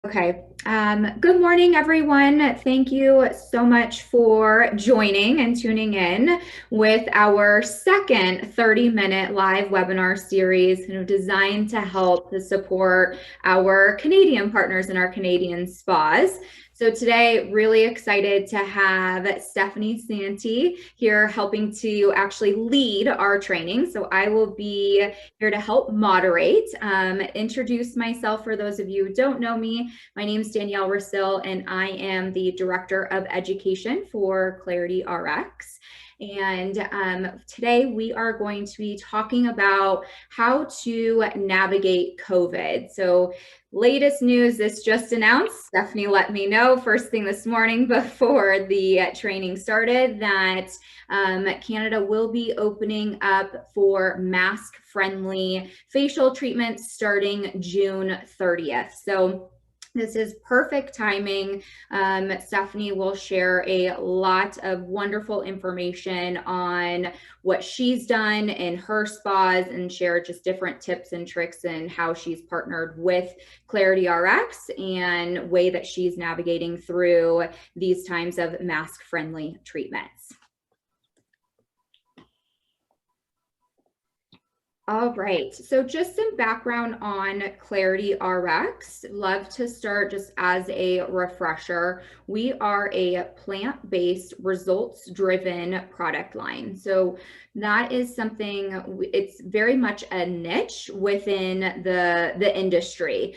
Okay. Good morning, everyone. Thank you so much for joining and tuning in with our second 30-minute live webinar series, designed to help to support our Canadian partners and our Canadian spas. So today, really excited to have Stephanie Santee here helping to actually lead our training. So I will be here to help moderate. Introduce myself for those of you who don't know me. My name is Danielle Rosil, and I am the Director of Education for ClarityRx. And today we are going to be talking about how to navigate COVID. So latest news, this just announced, Stephanie let me know first thing this morning before the training started that Canada will be opening up for mask-friendly facial treatments starting June 30th. So this is perfect timing. Stephanie will share a lot of wonderful information on what she's done in her spas and share just different tips and tricks and how she's partnered with ClarityRx and way that she's navigating through these times of mask-friendly treatments. All right, so just some background on ClarityRx. Love to start just as a refresher. We are a plant-based, results-driven product line. So that is something, it's very much a niche within the industry.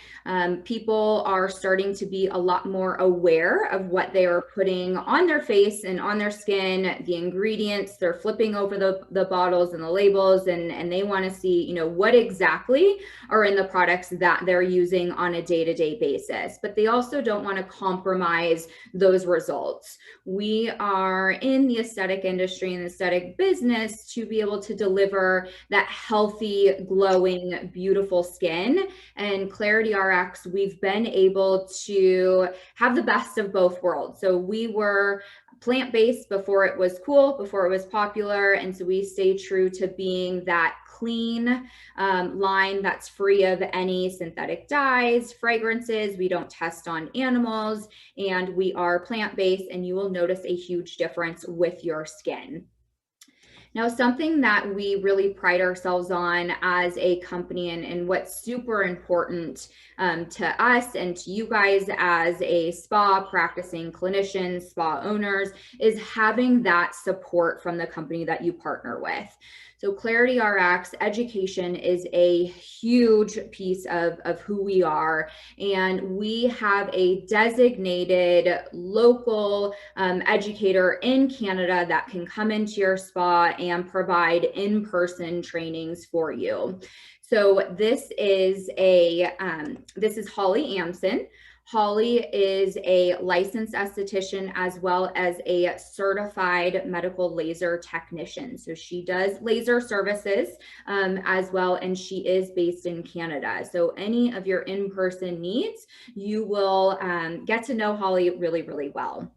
People are starting to be a lot more aware of what they are putting on their face and on their skin, the ingredients, they're flipping over the bottles and the labels, and they want to see, what exactly are in the products that they're using on a day-to-day basis. But they also don't want to compromise those results. We are in the aesthetic industry and aesthetic business to be able to deliver that healthy, glowing, beautiful skin. And ClarityRx, we've been able to have the best of both worlds. So we were plant-based before it was cool, before it was popular. And so we stay true to being that clean line that's free of any synthetic dyes, fragrances. We don't test on animals, and we are plant-based, and you will notice a huge difference with your skin. Now, something that we really pride ourselves on as a company, and what's super important to us and to you guys as a spa practicing clinicians, spa owners, is having that support from the company that you partner with. So ClarityRx education is a huge piece of who we are, and we have a designated local educator in Canada that can come into your spa and provide in-person trainings for you. So this is Holly Amson. Holly is a licensed esthetician as well as a certified medical laser technician. So she does laser services as well, and she is based in Canada. So any of your in-person needs, you will get to know Holly really, really well.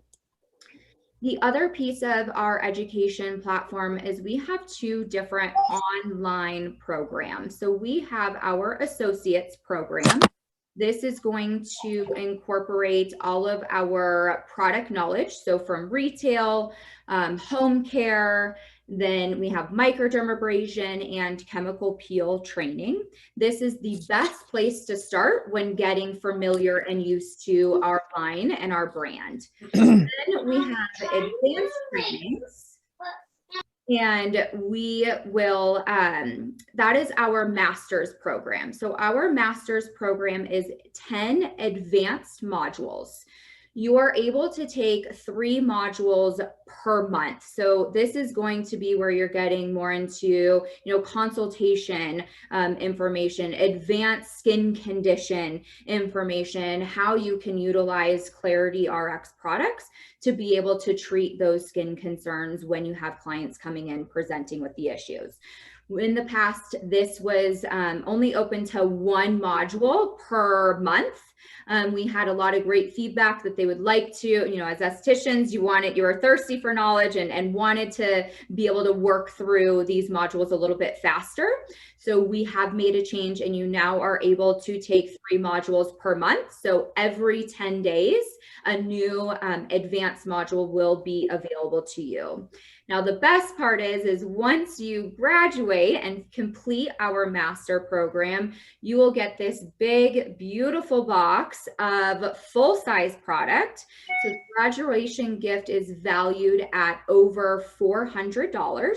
The other piece of our education platform is we have two different online programs. So we have our associates program. This is going to incorporate all of our product knowledge. So from retail, home care, then we have microdermabrasion and chemical peel training. This is the best place to start when getting familiar and used to our line and our brand. Then we have advanced trainings. And we will, that is our master's program. So our master's program is 10 advanced modules. You are able to take 3 modules per month. So this is going to be where you're getting more into, consultation information, advanced skin condition information, how you can utilize ClarityRx products to be able to treat those skin concerns when you have clients coming in presenting with the issues. In the past, this was only open to 1 module per month. We had a lot of great feedback that they would like to, you know, as estheticians, you were thirsty for knowledge and wanted to be able to work through these modules a little bit faster. So we have made a change, and you now are able to take 3 modules per month. So every 10 days, a new advanced module will be available to you. Now, the best part is once you graduate and complete our master program, you will get this big, beautiful box of full-size product. So the graduation gift is valued at over $400.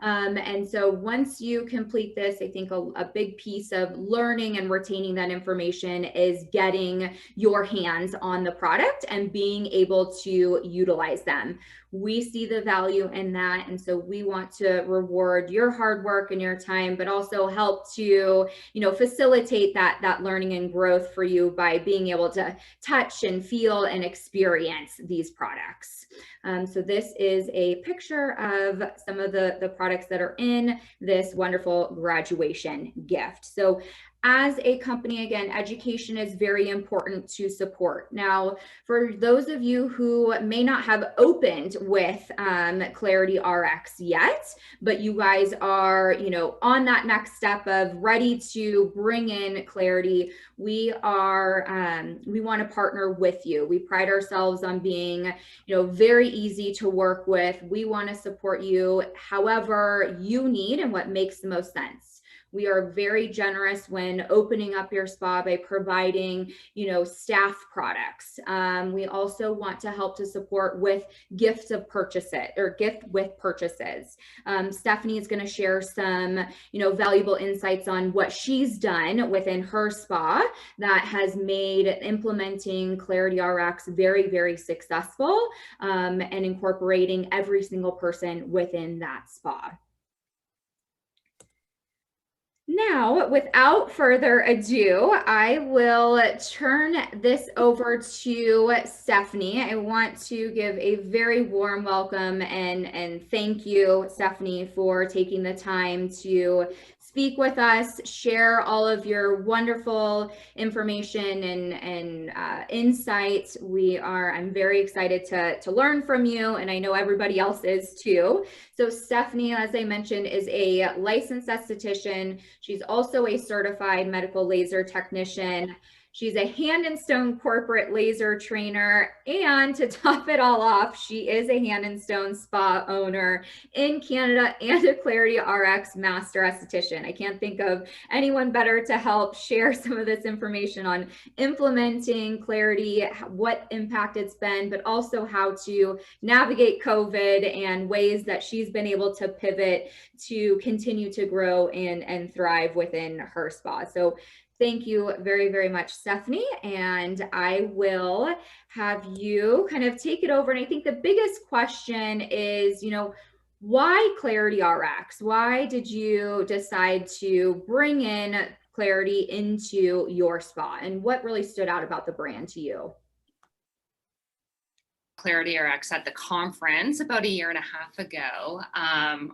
And so once you complete this, I think a big piece of learning and retaining that information is getting your hands on the product and being able to utilize them. We see the value in that. And so we want to reward your hard work and your time, but also help to, you know, facilitate that learning and growth for you by being able to touch and feel and experience these products. So this is a picture of some of the products that are in this wonderful graduation gift. So as a company, again, education is very important to support. Now, for those of you who may not have opened with ClarityRx yet, but you guys are, you know, on that next step of ready to bring in Clarity, we want to partner with you. We pride ourselves on being, you know, very easy to work with. We want to support you however you need and what makes the most sense. We are very generous when opening up your spa by providing, you know, staff products. We also want to help to support with gift with purchases. Stephanie is going to share some, you know, valuable insights on what she's done within her spa that has made implementing ClarityRx very, very successful, and incorporating every single person within that spa. Now, without further ado, I will turn this over to Stephanie. I want to give a very warm welcome and thank you, Stephanie, for taking the time to speak with us, share all of your wonderful information and insights. I'm very excited to learn from you, and I know everybody else is too. So Stephanie, as I mentioned, is a licensed esthetician. She's also a certified medical laser technician. She's a Hand and Stone corporate laser trainer. And to top it all off, she is a Hand and Stone spa owner in Canada and a ClarityRx master esthetician. I can't think of anyone better to help share some of this information on implementing Clarity, what impact it's been, but also how to navigate COVID and ways that she's been able to pivot to continue to grow and thrive within her spa. So thank you very, very much, Stephanie. And I will have you kind of take it over. And I think the biggest question is, you know, why ClarityRx? Why did you decide to bring in Clarity into your spa? And what really stood out about the brand to you? ClarityRx at the conference about 1.5 years ago,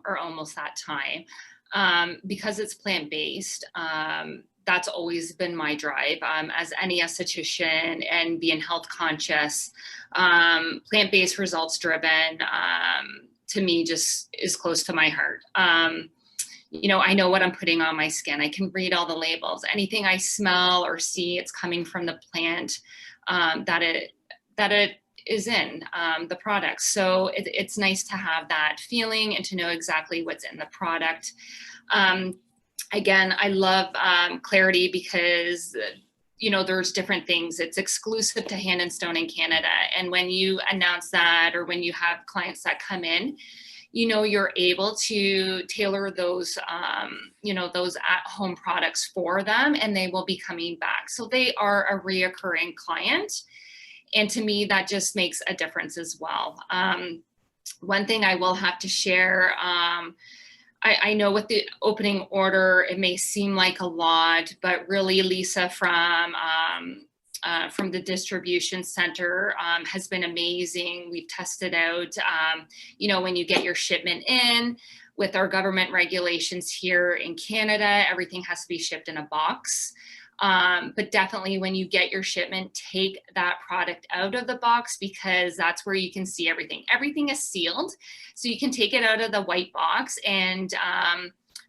or almost that time, because it's plant-based. That's always been my drive as any esthetician, and being health conscious. Plant-based, results driven, to me just is close to my heart. You know, I know what I'm putting on my skin. I can read all the labels. Anything I smell or see, it's coming from the plant that it is in the product. So it's nice to have that feeling and to know exactly what's in the product. Again, I love Clarity because, you know, there's different things. It's exclusive to Hand and Stone in Canada. And when you announce that, or when you have clients that come in, you know, you're able to tailor those, you know, those at-home products for them, and they will be coming back. So they are a reoccurring client. And to me, that just makes a difference as well. One thing I will have to share, I know with the opening order, it may seem like a lot, but really Lisa from the distribution center has been amazing. We've tested out, you know, when you get your shipment in, with our government regulations here in Canada, everything has to be shipped in a box. But definitely when you get your shipment, take that product out of the box, because that's where you can see everything. Everything is sealed, so you can take it out of the white box. And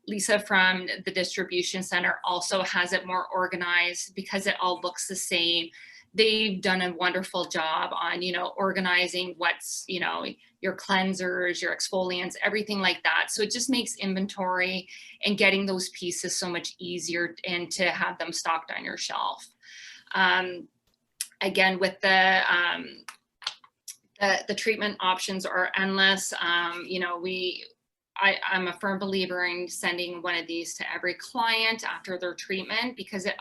Lisa from the distribution center also has it more organized because it all looks the same. They've done a wonderful job on, organizing what's, your cleansers, your exfoliants, everything like that. So it just makes inventory and getting those pieces so much easier, and to have them stocked on your shelf. Again, with the treatment options are endless. I'm a firm believer in sending one of these to every client after their treatment, because it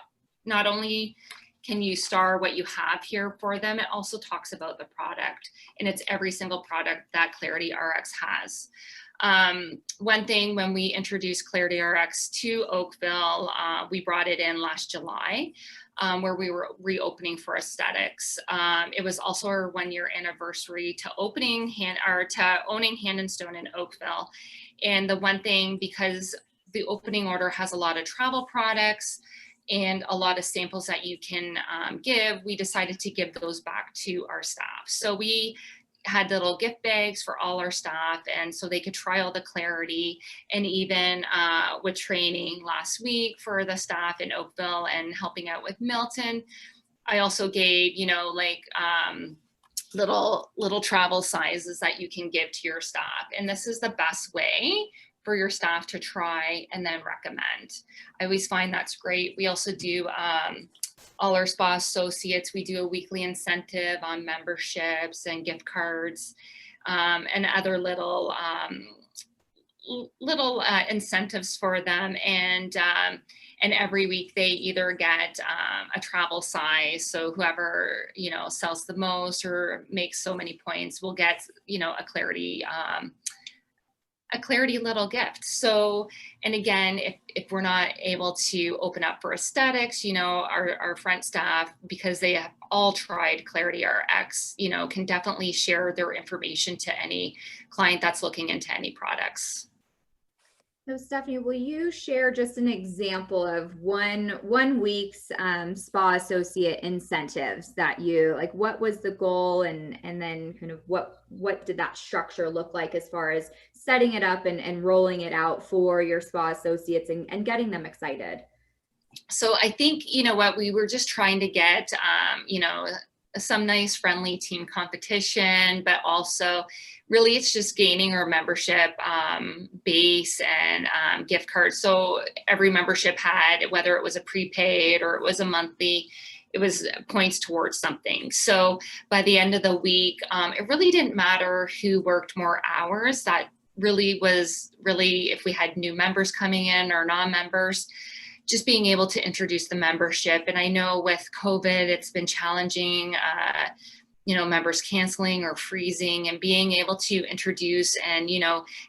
not only can you star what you have here for them, it also talks about the product, and it's every single product that ClarityRx has. One thing, when we introduced ClarityRx to Oakville, we brought it in last July, where we were reopening for aesthetics. It was also our 1-year anniversary to owning Hand and Stone in Oakville. And the one thing, because the opening order has a lot of travel products and a lot of samples that you can give, we decided to give those back to our staff. So we had little gift bags for all our staff, and so they could try all the Clarity. And even with training last week for the staff in Oakville and helping out with Milton, I also gave, little travel sizes that you can give to your staff. And this is the best way for your staff to try and then recommend. I always find that's great. We also do, all our spa associates, we do a weekly incentive on memberships and gift cards, and other little incentives for them. And every week they either get a travel size. So whoever, sells the most or makes so many points will get, a Clarity little gift. So, and again, if we're not able to open up for aesthetics, our front staff, because they have all tried ClarityRx, can definitely share their information to any client that's looking into any products. So Stephanie, will you share just an example of one week's spa associate incentives that you like? What was the goal, and then kind of what did that structure look like as far as setting it up and rolling it out for your spa associates and getting them excited? So I think, we were just trying to get, some nice friendly team competition, but also really it's just gaining our membership base and gift cards. So every membership had, whether it was a prepaid or it was a monthly, it was points towards something. So by the end of the week, it really didn't matter who worked more hours. That really was if we had new members coming in or non-members, just being able to introduce the membership. And I know with COVID, it's been challenging, members canceling or freezing, and being able to introduce and,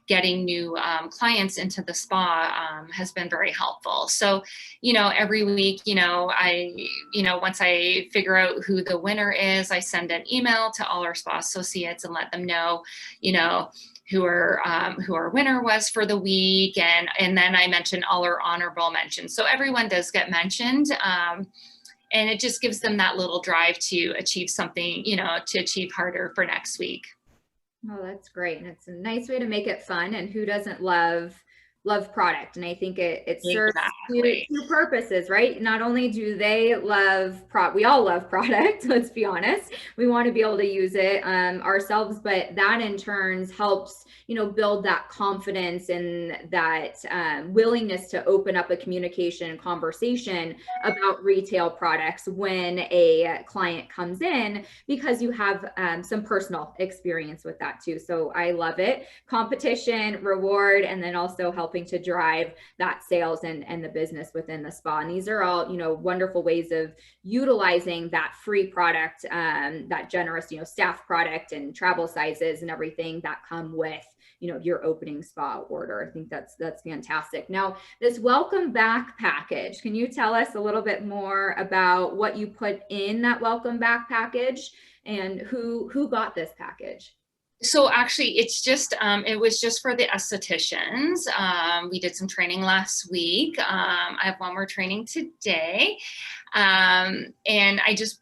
getting new clients into the spa has been very helpful. So, every week, once I figure out who the winner is, I send an email to all our spa associates and let them know, who our winner was for the week. And then I mention all our honorable mentions. So everyone does get mentioned. And it just gives them that little drive to achieve something, to achieve harder for next week. Oh, that's great. And it's a nice way to make it fun. And who doesn't love product? And I think it serves two purposes, right? Not only do they love we all love product, let's be honest. We want to be able to use it ourselves, but that in turn helps, build that confidence and that willingness to open up a communication and conversation about retail products when a client comes in, because you have some personal experience with that too. So I love it. Competition, reward, and then also helping to drive that sales and the business within the spa. And these are all, wonderful ways of utilizing that free product, that generous, staff product and travel sizes and everything that come with, your opening spa order. I think that's fantastic. Now, this welcome back package, can you tell us a little bit more about what you put in that welcome back package and who got this package? So actually, it's just, it was just for the estheticians. We did some training last week. I have one more training today. And I just,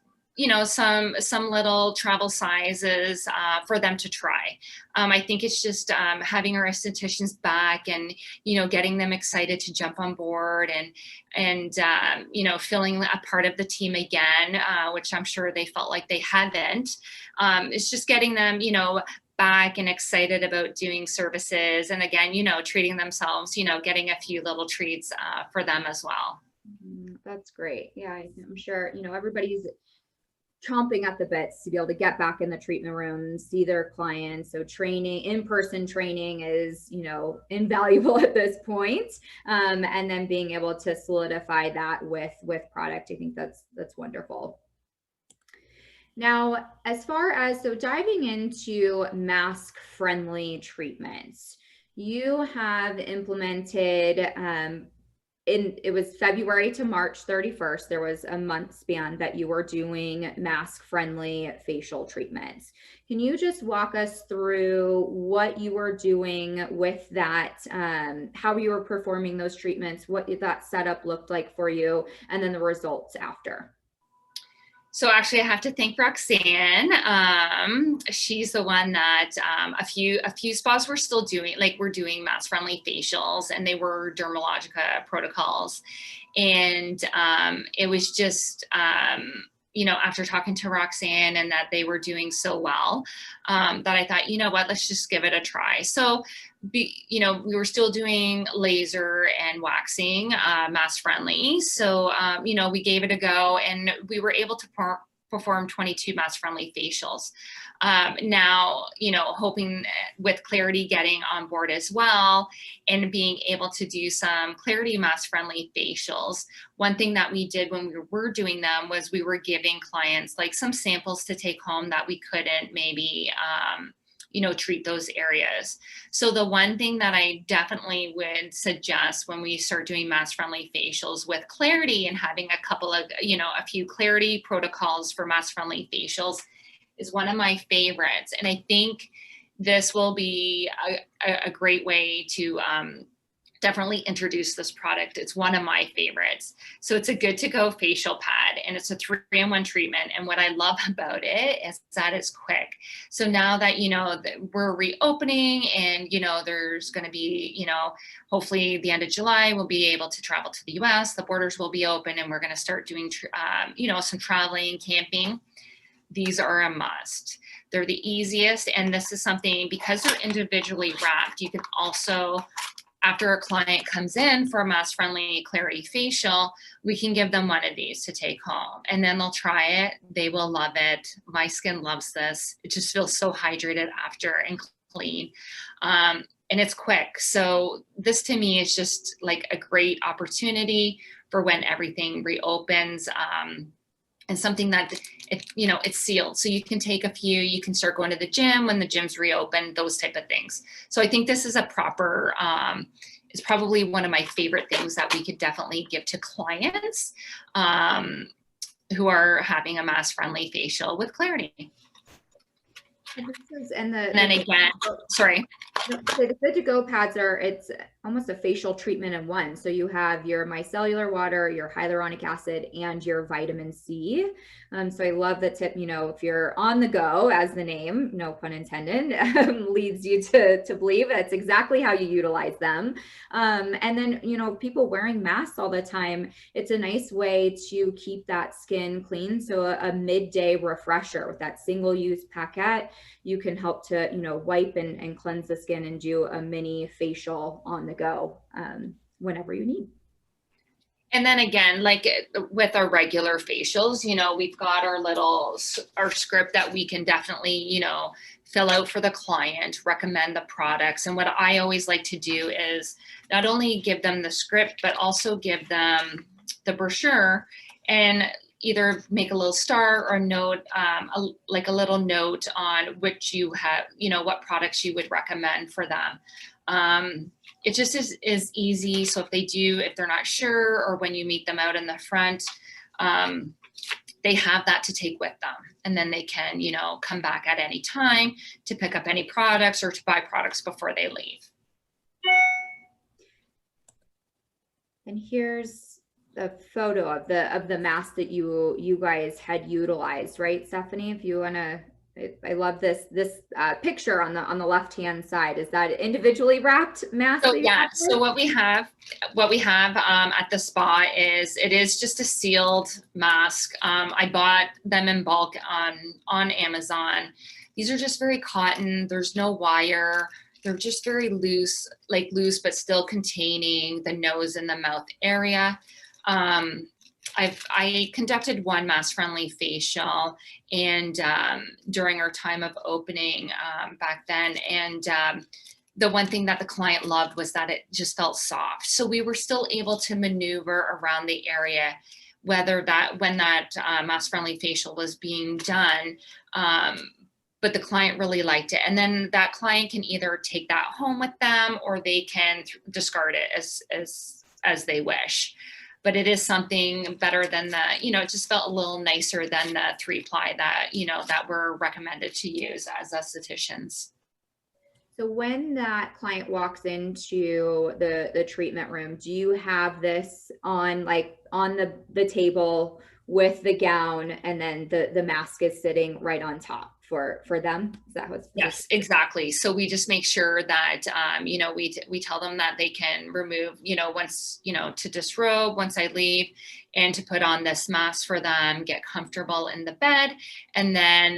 some little travel sizes for them to try. I think it's just having our estheticians back and, getting them excited to jump on board and feeling a part of the team again, which I'm sure they felt like they hadn't. It's just getting them, back and excited about doing services. And again, treating themselves, getting a few little treats for them as well. That's great. Yeah, I'm sure, everybody's chomping at the bits to be able to get back in the treatment room, see their clients. So training, in-person training is, invaluable at this point. And then being able to solidify that with product, I think that's wonderful. Now, as far as, so diving into mask-friendly treatments, you have implemented, it was February to March 31st, there was a month span that you were doing mask-friendly facial treatments. Can you just walk us through what you were doing with that, how you were performing those treatments, what that setup looked like for you, and then the results after? So actually, I have to thank Roxanne. She's the one that a few spas were still doing, like we're doing mask-friendly facials, and they were Dermalogica protocols. And it was just, after talking to Roxanne and that they were doing so well, that I thought, what, let's just give it a try. So, we were still doing laser and waxing, mask friendly. So, we gave it a go, and we were able to perform 22 mask friendly facials. Now, hoping with Clarity getting on board as well and being able to do some Clarity mask friendly facials. One thing that we did when we were doing them was we were giving clients like some samples to take home that we couldn't maybe, treat those areas. So the one thing that I definitely would suggest when we start doing mask friendly facials with Clarity and having a couple of, a few Clarity protocols for mask friendly facials is one of my favorites. And I think this will be a great way to definitely introduce this product. It's one of my favorites. So it's a good to go facial pad, and it's a 3-in-1 treatment. And what I love about it is that it's quick. So now that, that we're reopening and, there's going to be, hopefully the end of July, we'll be able to travel to the US, the borders will be open, and we're going to start doing, some traveling, camping. These are a must. They're the easiest. And this is something, because they're individually wrapped, you can also, after a client comes in for a mask-friendly Clarity facial, we can give them one of these to take home, and then they'll try it. They will love it. My skin loves this. It just feels so hydrated after and clean. And it's quick. So this to me is just like a great opportunity for when everything reopens. And something that it's sealed. So you can take a few, you can start going to the gym when the gyms reopen, those type of things. So I think this is a proper, it's probably one of my favorite things that we could definitely give to clients who are having a mask friendly facial with Clarity. And then again, sorry. The good to go pads it's almost a facial treatment in one. So you have your micellar water, your hyaluronic acid, and your vitamin C. So I love the tip, if you're on the go, as the name, no pun intended, leads you to believe, that's exactly how you utilize them. And then, people wearing masks all the time, it's a nice way to keep that skin clean. So a midday refresher with that single-use packet, you can help to, wipe and cleanse the skin and do a mini facial on the go whenever you need. And then again, like with our regular facials, we've got our script that we can definitely, fill out for the client, recommend the products. And what I always like to do is not only give them the script, but also give them the brochure and either make a little star or note, like a little note on which you have, what products you would recommend for them. It just is easy. So if they're not sure, or when you meet them out in the front, they have that to take with them. And then they can, you know, come back at any time to pick up any products or to buy products before they leave. And here's a photo of the mask that you guys had utilized, right, Stephanie? If you want to, I love this picture on the left hand side. Is that individually wrapped mask? So yeah, so what we have at the spa is, it is just a sealed mask. I bought them in bulk on Amazon. These are just very cotton. There's no wire. They're just very loose, like loose, but still containing the nose and the mouth area. I conducted one mask-friendly facial, and during our time of opening back then, and the one thing that the client loved was that it just felt soft. So we were still able to maneuver around the area, whether that when that mask-friendly facial was being done. But the client really liked it. And then that client can either take that home with them, or they can discard it as they wish. But it is something better than the, you know, it just felt a little nicer than the 3-ply that, you know, that were recommended to use as estheticians. So when that client walks into the treatment room, do you have this on, like, on the table with the gown, and then the mask is sitting right on top for them? Is that what's? Yes, exactly. So we just make sure that, you know, we tell them that they can remove, you know, once, you know, to disrobe once I leave, and to put on this mask for them, get comfortable in the bed, and then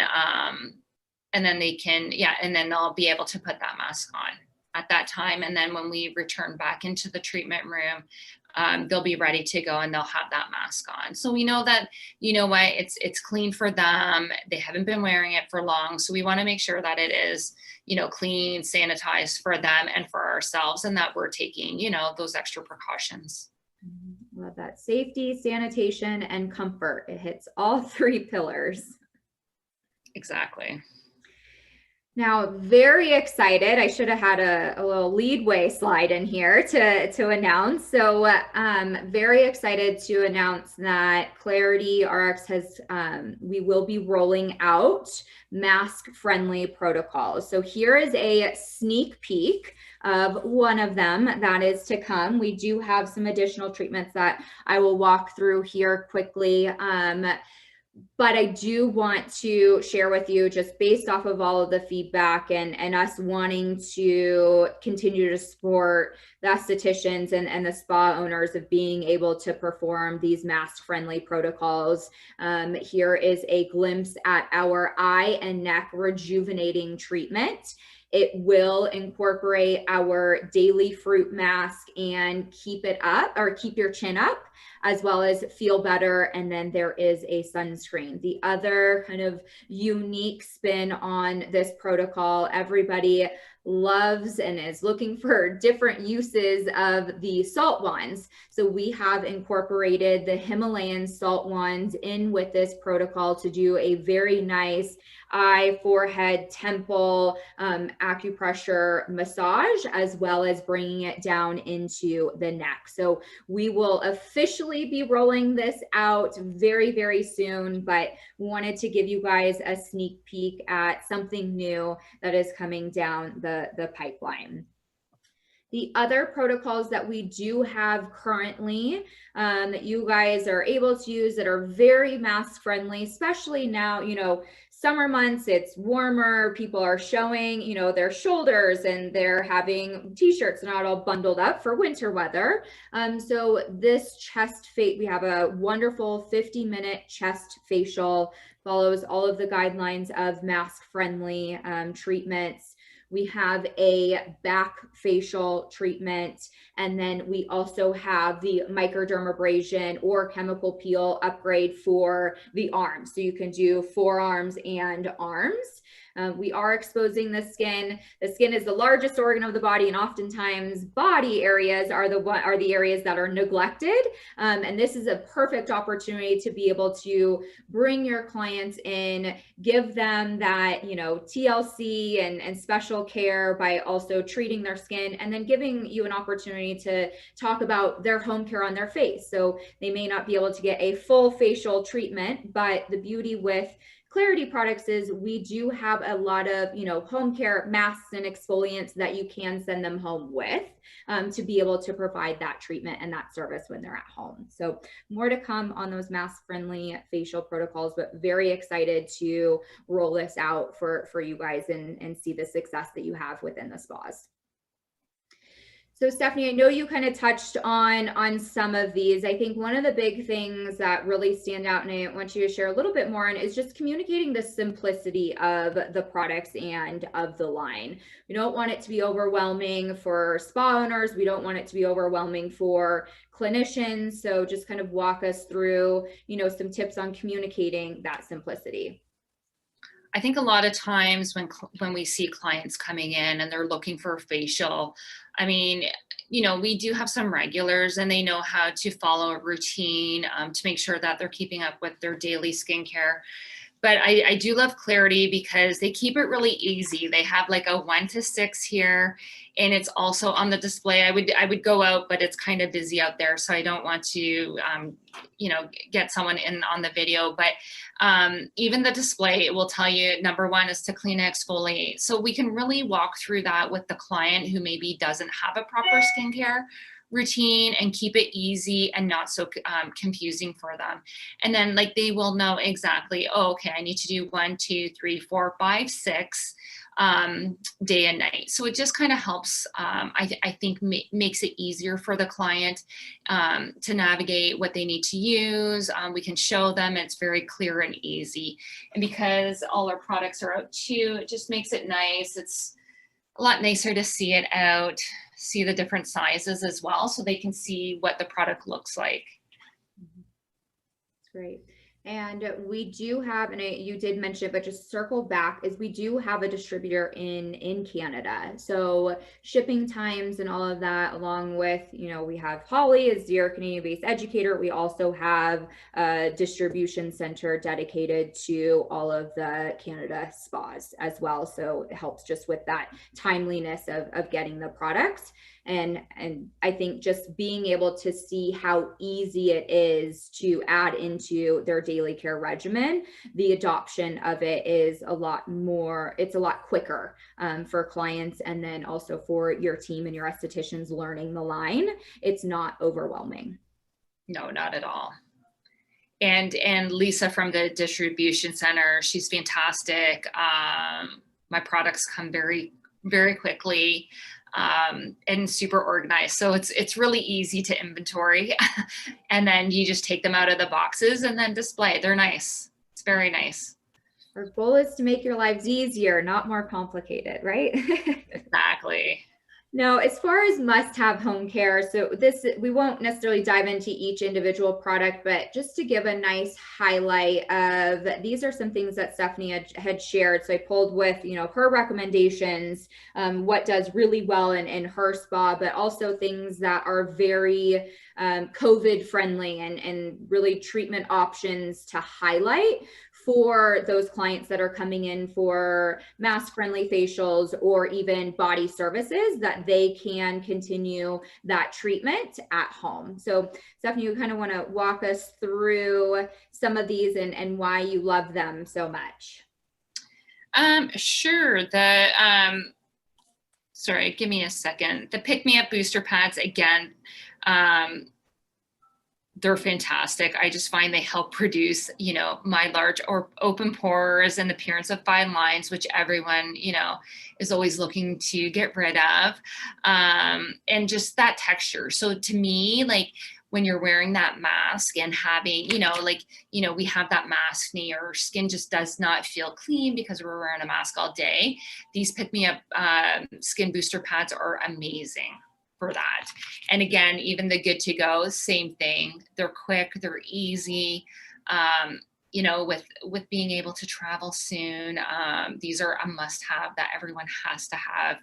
they can, yeah, and then they'll be able to put that mask on at that time. And then when we return back into the treatment room, they'll be ready to go, and they'll have that mask on. So we know that, you know what, it's clean for them. They haven't been wearing it for long. So we want to make sure that it is, you know, clean, sanitized for them and for ourselves, and that we're taking, you know, those extra precautions. Love that. Safety, sanitation, and comfort. It hits all 3 pillars. Exactly. Now, very excited. I should have had a little leadway slide in here to announce. So very excited to announce that ClarityRx has, we will be rolling out mask-friendly protocols. So here is a sneak peek of one of them that is to come. We do have some additional treatments that I will walk through here quickly. But I do want to share with you, just based off of all of the feedback and us wanting to continue to support the estheticians and the spa owners of being able to perform these mask-friendly protocols. Here is a glimpse at our eye and neck rejuvenating treatment. It will incorporate our daily fruit mask and keep it up, or keep your chin up, as well as feel better. And then there is a sunscreen. The other kind of unique spin on this protocol, everybody loves and is looking for different uses of the salt wands. So we have incorporated the Himalayan salt wands in with this protocol to do a very nice eye, forehead, temple acupressure massage, as well as bringing it down into the neck. So we will officially be rolling this out very, very soon, but wanted to give you guys a sneak peek at something new that is coming down the pipeline. The other protocols that we do have currently that you guys are able to use that are very mask friendly, especially now, you know, summer months, it's warmer, people are showing, you know, their shoulders, and they're having t-shirts not all bundled up for winter weather. So this chest we have a wonderful 50-minute chest facial, follows all of the guidelines of mask friendly treatments. We have a back facial treatment, and then we also have the microdermabrasion or chemical peel upgrade for the arms. So you can do forearms and arms. We are exposing the skin. The skin is the largest organ of the body, and oftentimes body areas are the areas that are neglected. And this is a perfect opportunity to be able to bring your clients in, give them that, you know, TLC and special care by also treating their skin, and then giving you an opportunity to talk about their home care on their face. So they may not be able to get a full facial treatment, but the beauty with Clarity products is we do have a lot of, you know, home care masks and exfoliants that you can send them home with to be able to provide that treatment and that service when they're at home. So more to come on those mask-friendly facial protocols, but very excited to roll this out for you guys and see the success that you have within the spas. So Stephanie, I know you kind of touched on some of these. I think one of the big things that really stand out, and I want you to share a little bit more on, is just communicating the simplicity of the products and of the line. We don't want it to be overwhelming for spa owners. We don't want it to be overwhelming for clinicians. So just kind of walk us through, you know, some tips on communicating that simplicity. I think a lot of times when we see clients coming in and they're looking for a facial, I mean, you know, we do have some regulars and they know how to follow a routine to make sure that they're keeping up with their daily skincare. But I do love Clarity because they keep it really easy. They have like a 1 to 6 here, and it's also on the display. I would go out, but it's kind of busy out there, so I don't want to, you know, get someone in on the video. But even the display, it will tell you number 1 is to clean and exfoliate. So we can really walk through that with the client who maybe doesn't have a proper skincare routine and keep it easy and not so confusing for them. And then like they will know exactly, oh, okay, I need to do 1, 2, 3, 4, 5, 6 day and night. So it just kind of helps, I think makes it easier for the client to navigate what they need to use. We can show them, it's very clear and easy. And because all our products are out too, it just makes it nice. It's a lot nicer to see it out, see the different sizes as well, so they can see what the product looks like. That's great. And we do have, and you did mention it, but just circle back, is we do have a distributor in Canada. So shipping times and all of that, along with, you know, we have Holly as your Canadian-based educator. We also have a distribution center dedicated to all of the Canada spas as well. So it helps just with that timeliness of getting the products. And I think just being able to see how easy it is to add into their daily care regimen, the adoption of it is a lot more, it's a lot quicker for clients, and then also for your team and your estheticians learning the line. It's not overwhelming. No, not at all. And Lisa from the distribution center, she's fantastic. My products come very, very quickly. And super organized. So it's really easy to inventory. And then you just take them out of the boxes and then display. They're nice. It's very nice. Our goal is to make your lives easier, not more complicated, right? Exactly. Now, as far as must-have home care, so this, we won't necessarily dive into each individual product, but just to give a nice highlight of, these are some things that Stephanie had shared. So I pulled with, you know, her recommendations, what does really well in her spa, but also things that are very COVID friendly and really treatment options to highlight for those clients that are coming in for mask friendly facials or even body services, that they can continue that treatment at home. So Stephanie, you kind of want to walk us through some of these and why you love them so much. Sure. Sorry, give me a second. The Pick Me Up booster pads, again, they're fantastic. I just find they help produce, you know, my large or open pores and the appearance of fine lines, which everyone, you know, is always looking to get rid of. And just that texture. So to me, like when you're wearing that mask and having, you know, like, you know, we have that mask knee, our skin just does not feel clean because we're wearing a mask all day. These Pick Me Up skin booster pads are amazing for that. And again, even the Good to Go, same thing. They're quick, they're easy. You know, with being able to travel soon, these are a must-have that everyone has to have,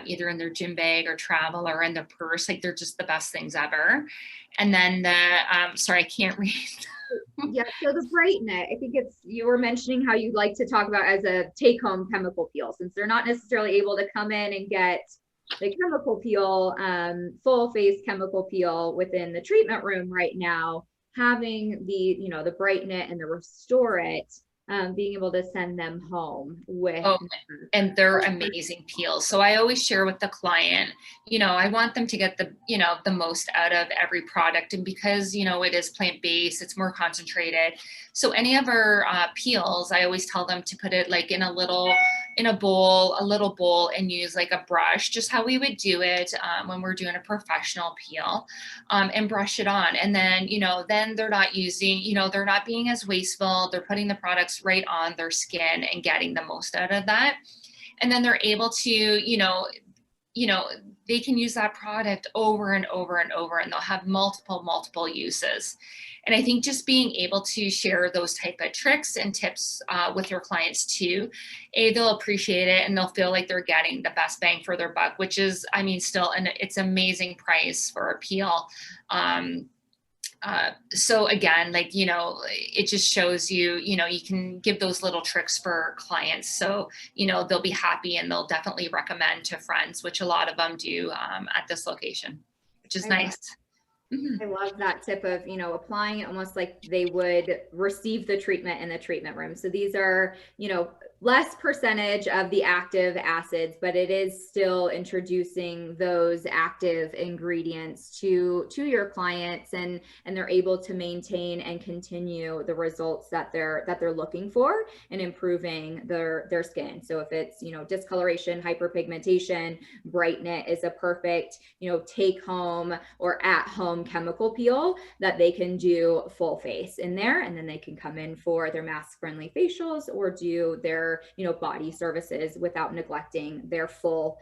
either in their gym bag or travel or in their purse. Like they're just the best things ever. And then the sorry, I can't read. Yeah, so the Brighten It, I think it's, you were mentioning how you like to talk about as a take-home chemical peel, since they're not necessarily able to come in and get the chemical peel, full face chemical peel within the treatment room right now. Having the, you know, the Brighten It and the Restore It being able to send them home with. Oh, and they're amazing peels. So I always share with the client, I want them to get the most out of every product. And because, it is plant-based, it's more concentrated. So any of our peels, I always tell them to put it like in a little bowl, and use like a brush, just how we would do it when we're doing a professional peel, and brush it on. And then, then they're not they're not being as wasteful. They're putting the products right on their skin and getting the most out of that. And then they're able to, they can use that product over and over and over, and they'll have multiple uses. And I think just being able to share those type of tricks and tips with your clients too, they'll appreciate it, and they'll feel like they're getting the best bang for their buck, which is, still, and it's amazing price for a peel. So again, it just shows you can give those little tricks for clients. So, they'll be happy, and they'll definitely recommend to friends, which a lot of them do at this location, which is nice. I love that tip of, applying it almost like they would receive the treatment in the treatment room. So these are, less percentage of the active acids, but it is still introducing those active ingredients to your clients, and they're able to maintain and continue the results that they're looking for and improving their skin. So if it's, discoloration, hyperpigmentation, brightening is a perfect, take home or at home chemical peel that they can do full face in there, and then they can come in for their mask friendly facials or do their body services without neglecting their full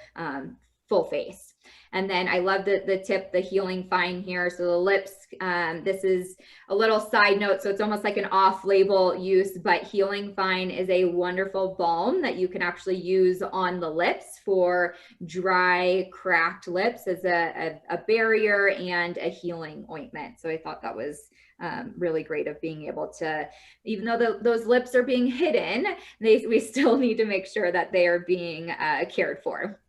face. And then I love the tip, the healing fine here. So the lips, this is a little side note, so it's almost like an off-label use, but healing fine is a wonderful balm that you can actually use on the lips for dry, cracked lips as a barrier and a healing ointment. So I thought that was really great, of being able to, even though those lips are being hidden, we still need to make sure that they are being cared for.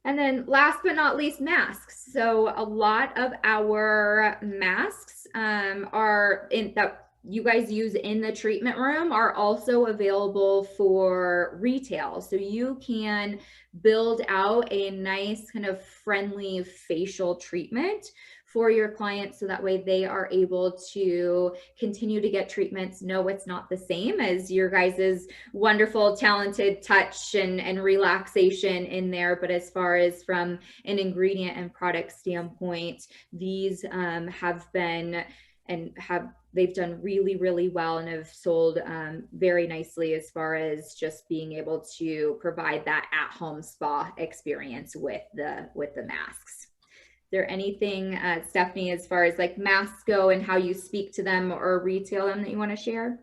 And then last but not least, masks. So a lot of our masks that you guys use in the treatment room are also available for retail. So you can build out a nice kind of friendly facial treatment for your clients, so that way they are able to continue to get treatments. No, it's not the same as your guys's wonderful, talented touch and relaxation in there. But as far as from an ingredient and product standpoint, these they've done really, really well, and have sold very nicely as far as just being able to provide that at-home spa experience with the masks. Is there anything, Stephanie, as far as like masks go and how you speak to them or retail them, that you want to share?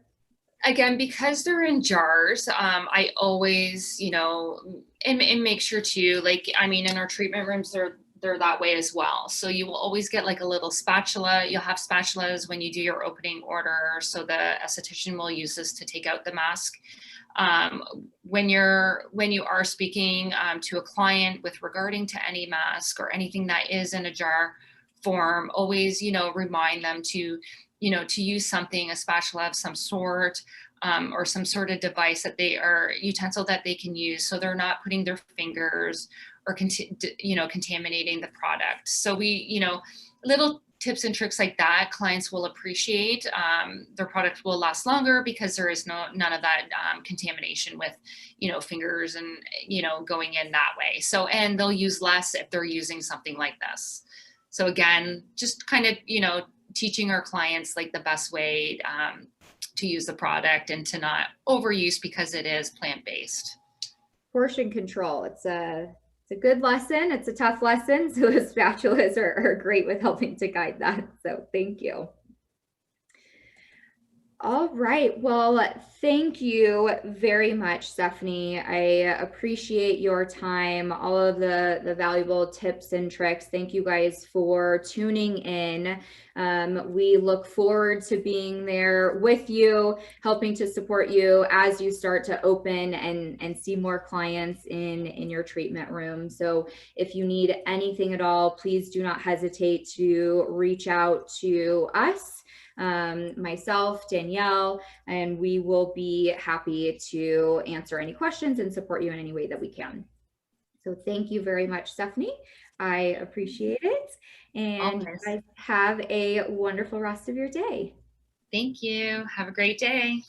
Again, because they're in jars, I always, and make sure too, in our treatment rooms, they're that way as well. So you will always get like a little spatula. You'll have spatulas when you do your opening order. So the esthetician will use this to take out the mask. When you are speaking to a client with regarding to any mask or anything that is in a jar form, always, remind them to use something, a spatula of some sort, or some sort of device utensil that they can use, so they're not putting their fingers or contaminating the product. So little tips and tricks like that, clients will appreciate. Their product will last longer because there is none of that contamination with, fingers and, going in that way. So, and they'll use less if they're using something like this. So again, just kind of, teaching our clients like the best way to use the product and to not overuse, because it is plant-based. Portion control. It's a good lesson. It's a tough lesson. So the spatulas are great with helping to guide that. So thank you. All right. Well, thank you very much, Stephanie. I appreciate your time, all of the valuable tips and tricks. Thank you guys for tuning in. We look forward to being there with you, helping to support you as you start to open and see more clients in your treatment room. So if you need anything at all, please do not hesitate to reach out to us. myself, Danielle, and we will be happy to answer any questions and support you in any way that we can. So thank you very much, Stephanie. I appreciate it. And you Always. guys have a wonderful rest of your day. Thank you. Have a great day.